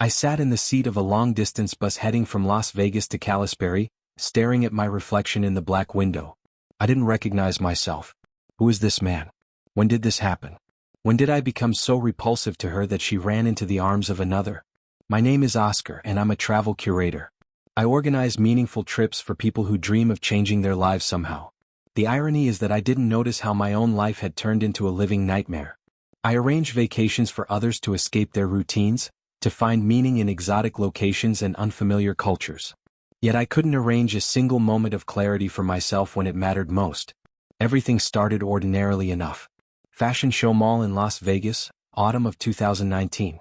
I sat in the seat of a long-distance bus heading from Las Vegas to Kalispari, staring at my reflection in the black window. I didn't recognize myself. Who is this man? When did this happen? When did I become so repulsive to her that she ran into the arms of another? My name is Oscar and I'm a travel curator. I organize meaningful trips for people who dream of changing their lives somehow. The irony is that I didn't notice how my own life had turned into a living nightmare. I arrange vacations for others to escape their routines, to find meaning in exotic locations and unfamiliar cultures. Yet I couldn't arrange a single moment of clarity for myself when it mattered most. Everything started ordinarily enough. Fashion Show Mall in Las Vegas, autumn of 2019.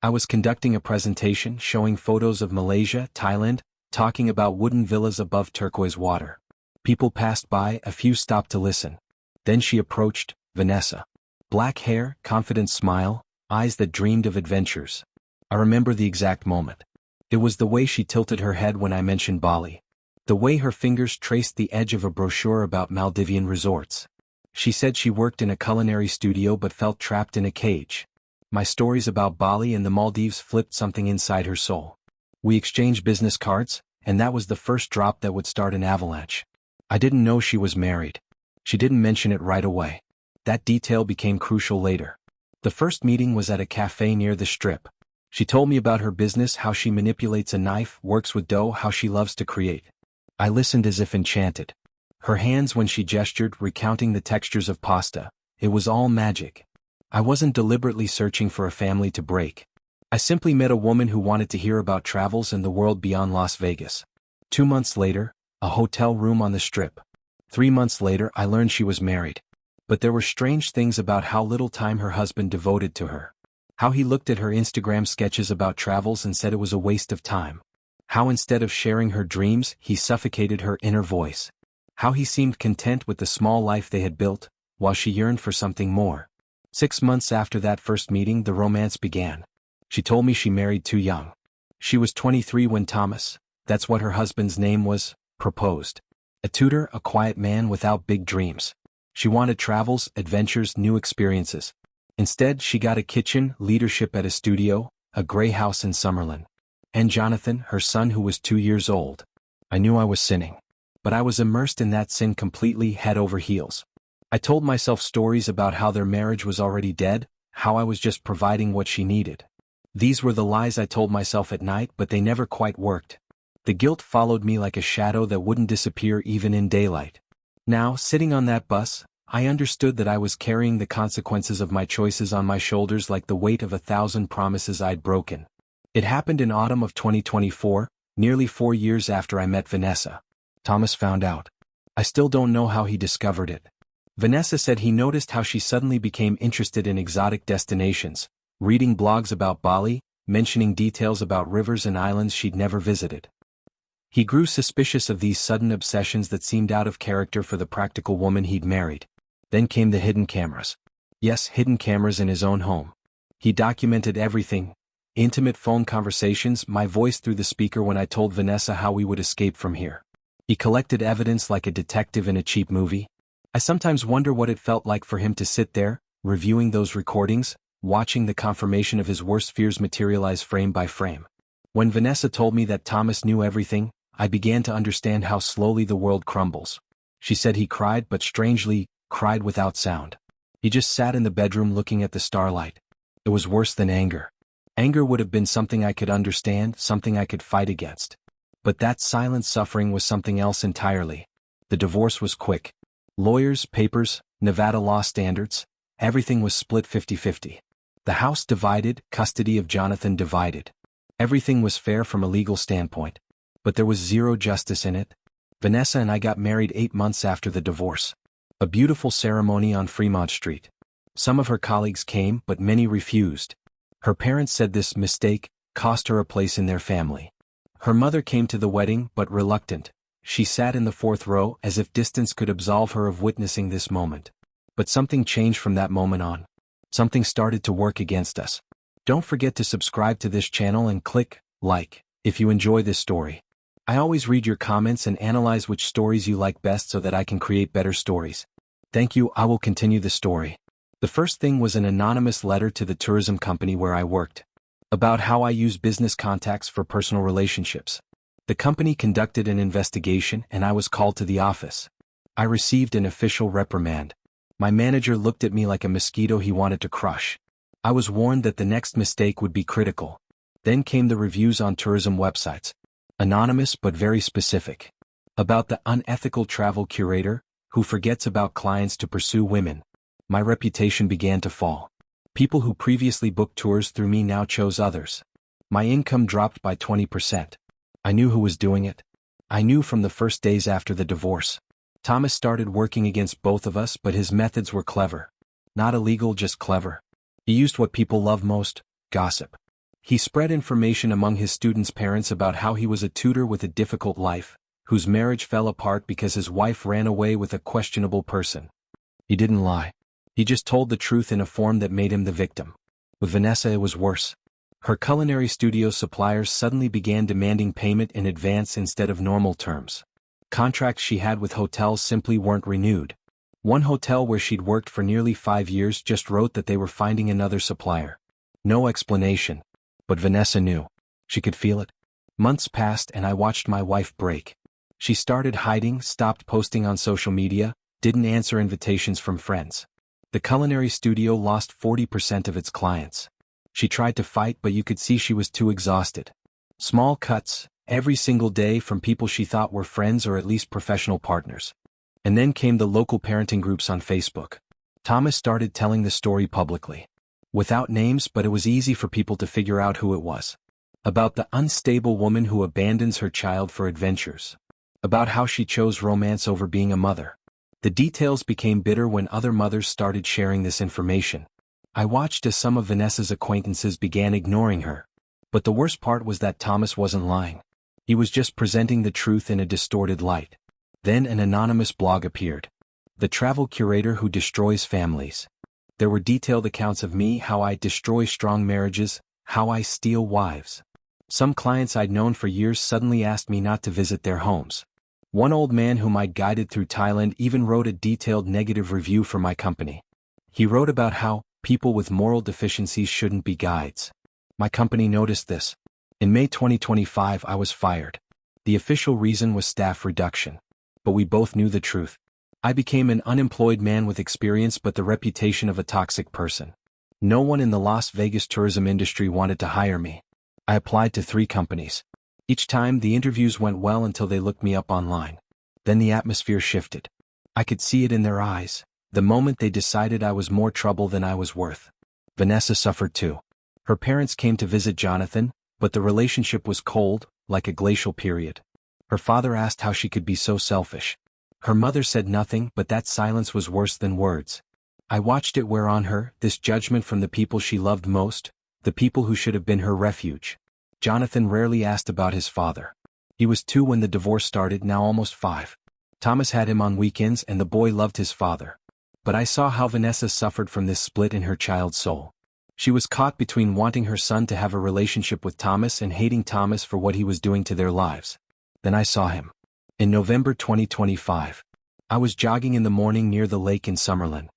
I was conducting a presentation showing photos of Malaysia, Thailand, talking about wooden villas above turquoise water. People passed by, a few stopped to listen. Then she approached, Vanessa. Black hair, confident smile, eyes that dreamed of adventures. I remember the exact moment. It was the way she tilted her head when I mentioned Bali. The way her fingers traced the edge of a brochure about Maldivian resorts. She said she worked in a culinary studio but felt trapped in a cage. My stories about Bali and the Maldives flipped something inside her soul. We exchanged business cards, and that was the first drop that would start an avalanche. I didn't know she was married. She didn't mention it right away. That detail became crucial later. The first meeting was at a cafe near the Strip. She told me about her business, how she manipulates a knife, works with dough, how she loves to create. I listened as if enchanted. Her hands when she gestured, recounting the textures of pasta. It was all magic. I wasn't deliberately searching for a family to break. I simply met a woman who wanted to hear about travels and the world beyond Las Vegas. 2 months later, a hotel room on the Strip. 3 months later, I learned she was married. But there were strange things about how little time her husband devoted to her. How he looked at her Instagram sketches about travels and said it was a waste of time. How instead of sharing her dreams, he suffocated her inner voice. How he seemed content with the small life they had built, while she yearned for something more. 6 months after that first meeting, the romance began. She told me she married too young. She was 23 when Thomas, that's what her husband's name was, proposed. A tutor, a quiet man without big dreams. She wanted travels, adventures, new experiences. Instead, she got a kitchen, leadership at a studio, a gray house in Summerlin. And Jonathan, her son who was 2 years old. I knew I was sinning. But I was immersed in that sin completely, head over heels. I told myself stories about how their marriage was already dead, how I was just providing what she needed. These were the lies I told myself at night, but they never quite worked. The guilt followed me like a shadow that wouldn't disappear even in daylight. Now, sitting on that bus, I understood that I was carrying the consequences of my choices on my shoulders like the weight of 1,000 promises I'd broken. It happened in autumn of 2024, nearly 4 years after I met Vanessa. Thomas found out. I still don't know how he discovered it. Vanessa said he noticed how she suddenly became interested in exotic destinations, reading blogs about Bali, mentioning details about rivers and islands she'd never visited. He grew suspicious of these sudden obsessions that seemed out of character for the practical woman he'd married. Then came the hidden cameras. Yes, hidden cameras in his own home. He documented everything. Intimate phone conversations, my voice through the speaker when I told Vanessa how we would escape from here. He collected evidence like a detective in a cheap movie. I sometimes wonder what it felt like for him to sit there, reviewing those recordings, watching the confirmation of his worst fears materialize frame by frame. When Vanessa told me that Thomas knew everything, I began to understand how slowly the world crumbles. She said he cried, but strangely, cried without sound. He just sat in the bedroom looking at the starlight. It was worse than anger. Anger would have been something I could understand, something I could fight against. But that silent suffering was something else entirely. The divorce was quick. Lawyers, papers, Nevada law standards, everything was split 50-50. The house divided, custody of Jonathan divided. Everything was fair from a legal standpoint. But there was zero justice in it. Vanessa and I got married 8 months after the divorce. A beautiful ceremony on Fremont Street. Some of her colleagues came, but many refused. Her parents said this mistake cost her a place in their family. Her mother came to the wedding, but reluctant. She sat in the 4th row as if distance could absolve her of witnessing this moment. But something changed from that moment on. Something started to work against us. Don't forget to subscribe to this channel and click like if you enjoy this story. I always read your comments and analyze which stories you like best so that I can create better stories. Thank you. I will continue the story. The first thing was an anonymous letter to the tourism company where I worked. About how I use business contacts for personal relationships. The company conducted an investigation and I was called to the office. I received an official reprimand. My manager looked at me like a mosquito he wanted to crush. I was warned that the next mistake would be critical. Then came the reviews on tourism websites. Anonymous but very specific. About the unethical travel curator, who forgets about clients to pursue women. My reputation began to fall. People who previously booked tours through me now chose others. My income dropped by 20%. I knew who was doing it. I knew from the first days after the divorce. Thomas started working against both of us, but his methods were clever. Not illegal, just clever. He used what people love most, gossip. He spread information among his students' parents about how he was a tutor with a difficult life, whose marriage fell apart because his wife ran away with a questionable person. He didn't lie. He just told the truth in a form that made him the victim. With Vanessa it was worse. Her culinary studio suppliers suddenly began demanding payment in advance instead of normal terms. Contracts she had with hotels simply weren't renewed. One hotel where she'd worked for nearly 5 years just wrote that they were finding another supplier. No explanation. But Vanessa knew. She could feel it. Months passed and I watched my wife break. She started hiding, stopped posting on social media, didn't answer invitations from friends. The culinary studio lost 40% of its clients. She tried to fight, but you could see she was too exhausted. Small cuts, every single day, from people she thought were friends or at least professional partners. And then came the local parenting groups on Facebook. Thomas started telling the story publicly. Without names, but it was easy for people to figure out who it was. About the unstable woman who abandons her child for adventures. About how she chose romance over being a mother. The details became bitter when other mothers started sharing this information. I watched as some of Vanessa's acquaintances began ignoring her. But the worst part was that Thomas wasn't lying. He was just presenting the truth in a distorted light. Then an anonymous blog appeared. The Travel Curator Who Destroys Families. There were detailed accounts of me, how I destroy strong marriages, how I steal wives. Some clients I'd known for years suddenly asked me not to visit their homes. One old man whom I'd guided through Thailand even wrote a detailed negative review for my company. He wrote about how people with moral deficiencies shouldn't be guides. My company noticed this. In May 2025 I was fired. The official reason was staff reduction. But we both knew the truth. I became an unemployed man with experience but the reputation of a toxic person. No one in the Las Vegas tourism industry wanted to hire me. I applied to 3 companies. Each time the interviews went well until they looked me up online. Then the atmosphere shifted. I could see it in their eyes, the moment they decided I was more trouble than I was worth. Vanessa suffered too. Her parents came to visit Jonathan, but the relationship was cold, like a glacial period. Her father asked how she could be so selfish. Her mother said nothing, but that silence was worse than words. I watched it wear on her, this judgment from the people she loved most, the people who should have been her refuge. Jonathan rarely asked about his father. He was 2 when the divorce started, now almost 5. Thomas had him on weekends and the boy loved his father. But I saw how Vanessa suffered from this split in her child's soul. She was caught between wanting her son to have a relationship with Thomas and hating Thomas for what he was doing to their lives. Then I saw him. In November 2025. I was jogging in the morning near the lake in Summerlin.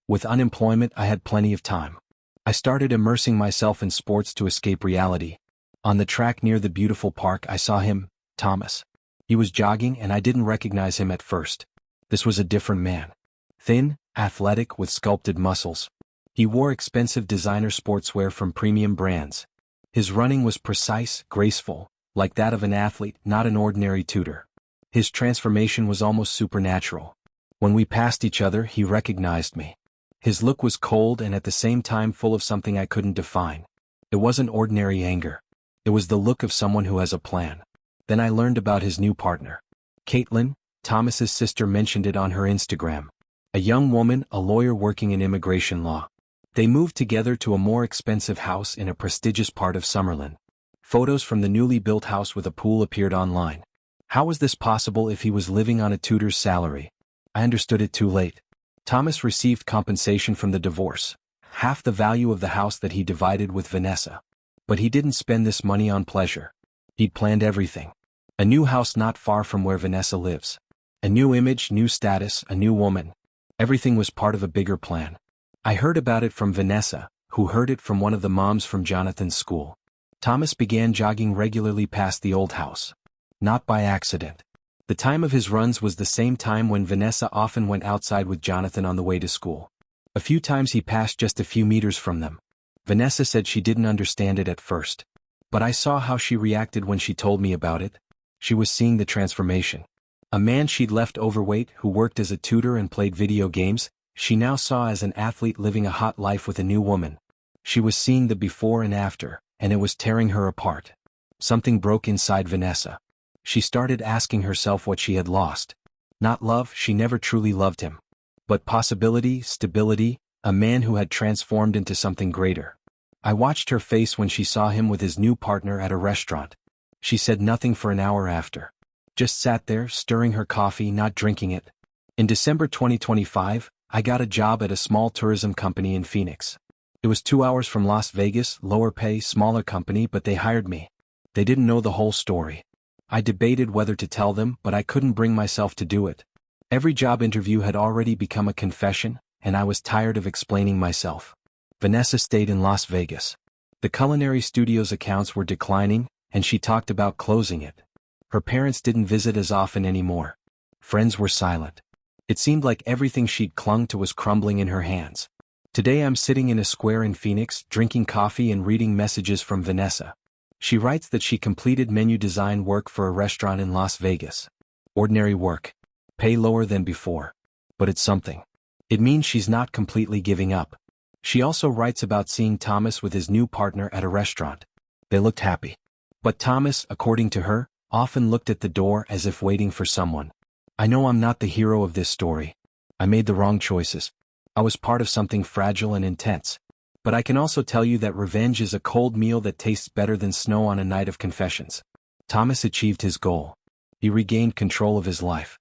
With unemployment I had plenty of time. I started immersing myself in sports to escape reality. On the track near the beautiful park I saw him, Thomas. He was jogging and I didn't recognize him at first. This was a different man. Thin, athletic with sculpted muscles. He wore expensive designer sportswear from premium brands. His running was precise, graceful, like that of an athlete, not an ordinary tutor. His transformation was almost supernatural. When we passed each other he recognized me. His look was cold and at the same time full of something I couldn't define. It wasn't ordinary anger. It was the look of someone who has a plan. Then I learned about his new partner. Caitlin, Thomas's sister, mentioned it on her Instagram. A young woman, a lawyer working in immigration law. They moved together to a more expensive house in a prestigious part of Summerlin. Photos from the newly built house with a pool appeared online. How was this possible if he was living on a tutor's salary? I understood it too late. Thomas received compensation from the divorce, half the value of the house that he divided with Vanessa. But he didn't spend this money on pleasure. He'd planned everything. A new house not far from where Vanessa lives. A new image, new status, a new woman. Everything was part of a bigger plan. I heard about it from Vanessa, who heard it from one of the moms from Jonathan's school. Thomas began jogging regularly past the old house. Not by accident. The time of his runs was the same time when Vanessa often went outside with Jonathan on the way to school. A few times he passed just a few meters from them. Vanessa said she didn't understand it at first. But I saw how she reacted when she told me about it. She was seeing the transformation. A man she'd left overweight who worked as a tutor and played video games, she now saw as an athlete living a hot life with a new woman. She was seeing the before and after, and it was tearing her apart. Something broke inside Vanessa. She started asking herself what she had lost. Not love, she never truly loved him. But possibility, stability, a man who had transformed into something greater. I watched her face when she saw him with his new partner at a restaurant. She said nothing for an hour after. Just sat there, stirring her coffee, not drinking it. In December 2025, I got a job at a small tourism company in Phoenix. It was 2 hours from Las Vegas, lower pay, smaller company, but they hired me. They didn't know the whole story. I debated whether to tell them, but I couldn't bring myself to do it. Every job interview had already become a confession, and I was tired of explaining myself. Vanessa stayed in Las Vegas. The culinary studio's accounts were declining, and she talked about closing it. Her parents didn't visit as often anymore. Friends were silent. It seemed like everything she'd clung to was crumbling in her hands. Today I'm sitting in a square in Phoenix, drinking coffee and reading messages from Vanessa. She writes that she completed menu design work for a restaurant in Las Vegas. Ordinary work. Pay lower than before. But it's something. It means she's not completely giving up. She also writes about seeing Thomas with his new partner at a restaurant. They looked happy. But Thomas, according to her, often looked at the door as if waiting for someone. I know I'm not the hero of this story. I made the wrong choices. I was part of something fragile and intense. But I can also tell you that revenge is a cold meal that tastes better than snow on a night of confessions. Thomas achieved his goal. He regained control of his life.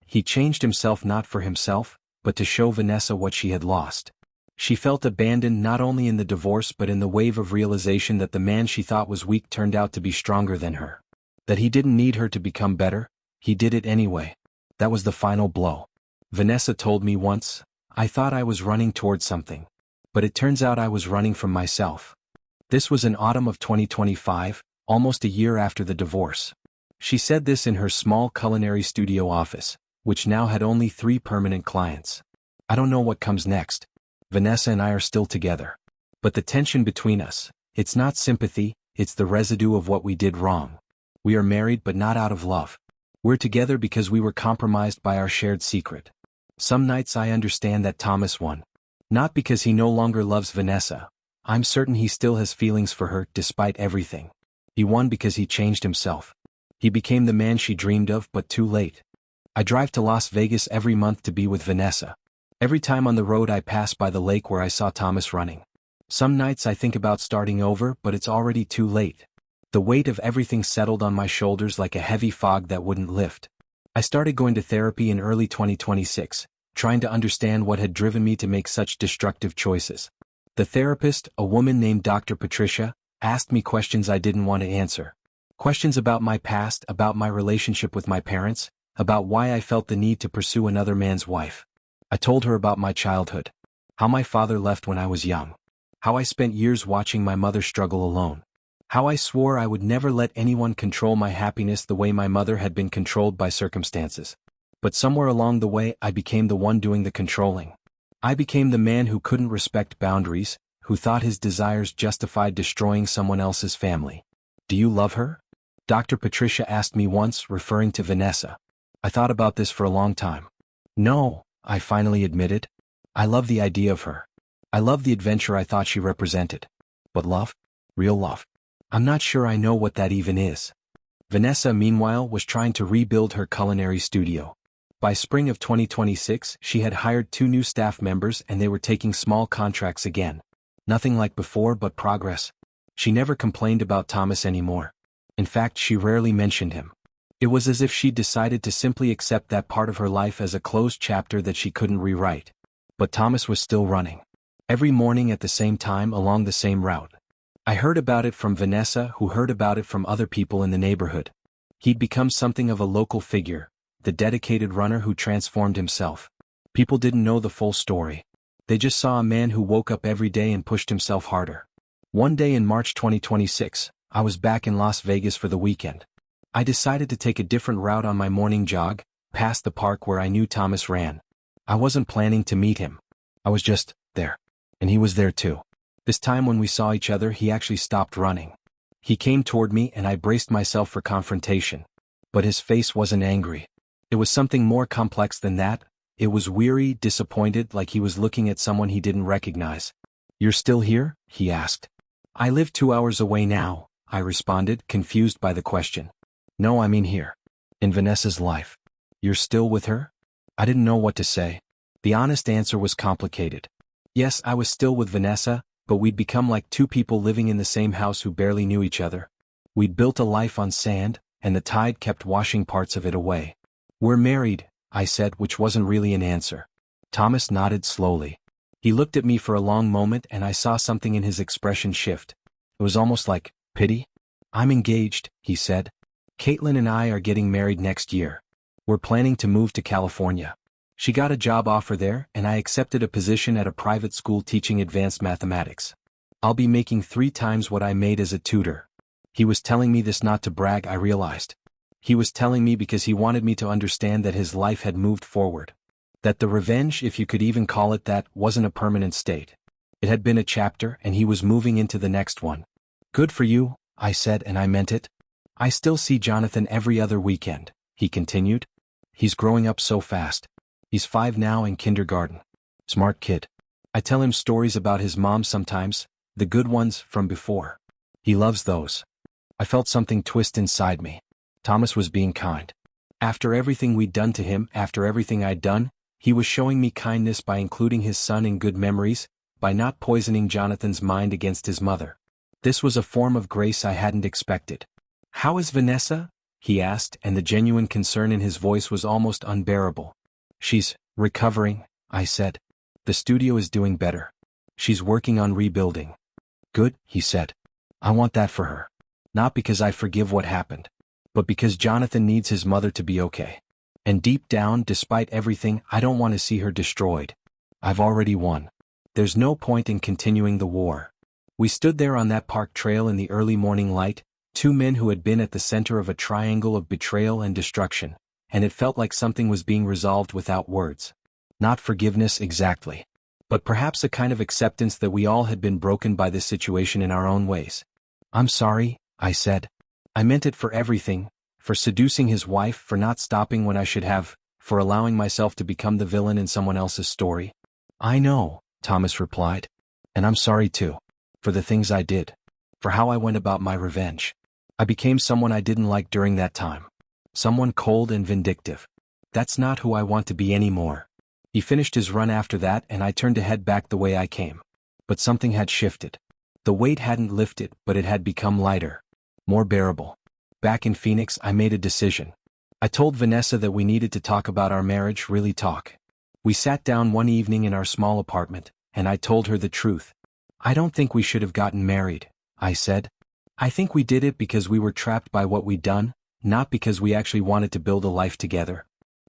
He changed himself not for himself, but to show Vanessa what she had lost. She felt abandoned not only in the divorce but in the wave of realization that the man she thought was weak turned out to be stronger than her. That he didn't need her to become better, he did it anyway. That was the final blow. Vanessa told me once, I thought I was running towards something. But it turns out I was running from myself. This was in autumn of 2025, almost a year after the divorce. She said this in her small culinary studio office, which now had only 3 permanent clients. I don't know what comes next. Vanessa and I are still together. But the tension between us, it's not sympathy, it's the residue of what we did wrong. We are married but not out of love. We're together because we were compromised by our shared secret. Some nights I understand that Thomas won. Not because he no longer loves Vanessa. I'm certain he still has feelings for her despite everything. He won because he changed himself. He became the man she dreamed of, but too late. I drive to Las Vegas every month to be with Vanessa. Every time on the road I pass by the lake where I saw Thomas running. Some nights I think about starting over, but it's already too late. The weight of everything settled on my shoulders like a heavy fog that wouldn't lift. I started going to therapy in early 2026. Trying to understand what had driven me to make such destructive choices. The therapist, a woman named Dr. Patricia, asked me questions I didn't want to answer. Questions about my past, about my relationship with my parents, about why I felt the need to pursue another man's wife. I told her about my childhood. How my father left when I was young. How I spent years watching my mother struggle alone. How I swore I would never let anyone control my happiness the way my mother had been controlled by circumstances. But somewhere along the way I became the one doing the controlling. I became the man who couldn't respect boundaries, who thought his desires justified destroying someone else's family. Do you love her? Dr. Patricia asked me once, referring to Vanessa. I thought about this for a long time. No, I finally admitted. I love the idea of her. I love the adventure I thought she represented. But love? Real love? I'm not sure I know what that even is. Vanessa, meanwhile, was trying to rebuild her culinary studio. By spring of 2026, she had hired 2 new staff members and they were taking small contracts again. Nothing like before but progress. She never complained about Thomas anymore. In fact, she rarely mentioned him. It was as if she'd decided to simply accept that part of her life as a closed chapter that she couldn't rewrite. But Thomas was still running. Every morning at the same time along the same route. I heard about it from Vanessa, who heard about it from other people in the neighborhood. He'd become something of a local figure. The dedicated runner who transformed himself. People didn't know the full story. They just saw a man who woke up every day and pushed himself harder. One day in March 2026, I was back in Las Vegas for the weekend. I decided to take a different route on my morning jog, past the park where I knew Thomas ran. I wasn't planning to meet him. I was just there. And he was there too. This time when we saw each other, he actually stopped running. He came toward me and I braced myself for confrontation. But his face wasn't angry. It was something more complex than that. It was weary, disappointed, like he was looking at someone he didn't recognize. "You're still here?" he asked. "I live 2 hours away now," I responded, confused by the question. "No, I mean here. In Vanessa's life. You're still with her?" I didn't know what to say. The honest answer was complicated. Yes, I was still with Vanessa, but we'd become like two people living in the same house who barely knew each other. We'd built a life on sand, and the tide kept washing parts of it away. "We're married," I said, which wasn't really an answer. Thomas nodded slowly. He looked at me for a long moment and I saw something in his expression shift. It was almost like pity. "I'm engaged," he said. "Caitlin and I are getting married next year. We're planning to move to California. She got a job offer there and I accepted a position at a private school teaching advanced mathematics. I'll be making 3 times what I made as a tutor." He was telling me this not to brag, I realized. He was telling me because he wanted me to understand that his life had moved forward. That the revenge, if you could even call it that, wasn't a permanent state. It had been a chapter and he was moving into the next one. "Good for you," I said, and I meant it. "I still see Jonathan every other weekend," he continued. "He's growing up so fast. He's 5 now in kindergarten. Smart kid. I tell him stories about his mom sometimes, the good ones from before. He loves those." I felt something twist inside me. Thomas was being kind. After everything we'd done to him, after everything I'd done, he was showing me kindness by including his son in good memories, by not poisoning Jonathan's mind against his mother. This was a form of grace I hadn't expected. "How is Vanessa?" he asked, and the genuine concern in his voice was almost unbearable. "She's recovering," I said. "The studio is doing better. She's working on rebuilding." "Good," he said. "I want that for her. Not because I forgive what happened, but because Jonathan needs his mother to be okay. And deep down, despite everything, I don't want to see her destroyed. I've already won. There's no point in continuing the war." We stood there on that park trail in the early morning light, 2 men who had been at the center of a triangle of betrayal and destruction, and it felt like something was being resolved without words. Not forgiveness exactly, but perhaps a kind of acceptance that we all had been broken by this situation in our own ways. "I'm sorry," I said. "I meant it for everything, for seducing his wife, for not stopping when I should have, for allowing myself to become the villain in someone else's story." "I know," Thomas replied. "And I'm sorry too. For the things I did. For how I went about my revenge. I became someone I didn't like during that time. Someone cold and vindictive. That's not who I want to be anymore." He finished his run after that and I turned to head back the way I came. But something had shifted. The weight hadn't lifted, but it had become lighter. More bearable. Back in Phoenix, I made a decision. I told Vanessa that we needed to talk about our marriage, really talk. We sat down one evening in our small apartment, and I told her the truth. "I don't think we should have gotten married," I said. "I think we did it because we were trapped by what we'd done, not because we actually wanted to build a life together."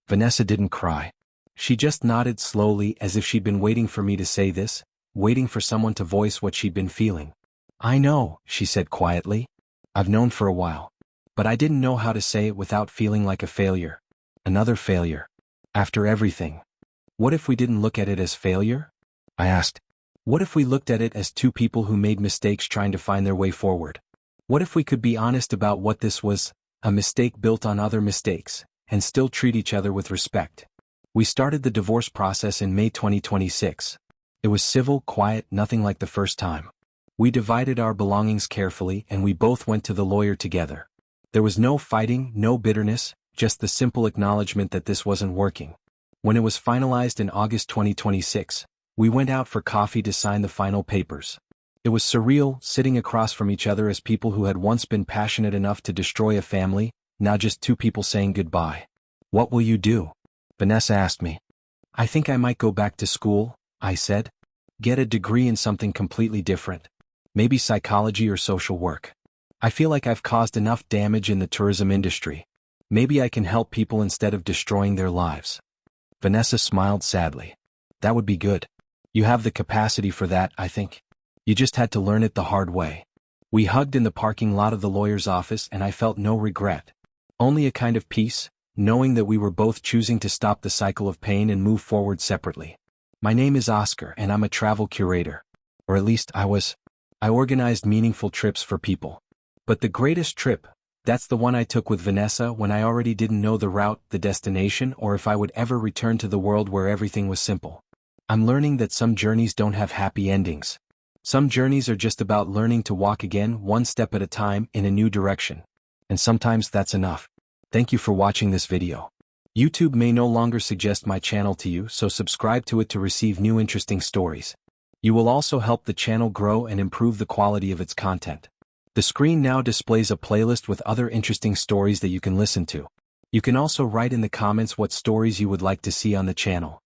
Vanessa didn't cry. She just nodded slowly as if she'd been waiting for me to say this, waiting for someone to voice what she'd been feeling. "I know," she said quietly. "I've known for a while. But I didn't know how to say it without feeling like a failure. Another failure. After everything. What if we didn't look at it as failure?" I asked. "What if we looked at it as 2 people who made mistakes trying to find their way forward? What if we could be honest about what this was, a mistake built on other mistakes, and still treat each other with respect?" We started the divorce process in May 2026. It was civil, quiet, nothing like the first time. We divided our belongings carefully and we both went to the lawyer together. There was no fighting, no bitterness, just the simple acknowledgement that this wasn't working. When it was finalized in August 2026, we went out for coffee to sign the final papers. It was surreal, sitting across from each other as people who had once been passionate enough to destroy a family, now just 2 people saying goodbye. "What will you do?" Vanessa asked me. "I think I might go back to school," I said. "Get a degree in something completely different. Maybe psychology or social work. I feel like I've caused enough damage in the tourism industry. Maybe I can help people instead of destroying their lives." Vanessa smiled sadly. "That would be good. You have the capacity for that, I think. You just had to learn it the hard way." We hugged in the parking lot of the lawyer's office and I felt no regret. Only a kind of peace, knowing that we were both choosing to stop the cycle of pain and move forward separately. My name is Oscar and I'm a travel curator. Or at least I was. I organized meaningful trips for people. But the greatest trip, that's the one I took with Vanessa when I already didn't know the route, the destination, or if I would ever return to the world where everything was simple. I'm learning that some journeys don't have happy endings. Some journeys are just about learning to walk again one step at a time in a new direction. And sometimes that's enough. Thank you for watching this video. YouTube may no longer suggest my channel to you, so subscribe to it to receive new interesting stories. You will also help the channel grow and improve the quality of its content. The screen now displays a playlist with other interesting stories that you can listen to. You can also write in the comments what stories you would like to see on the channel.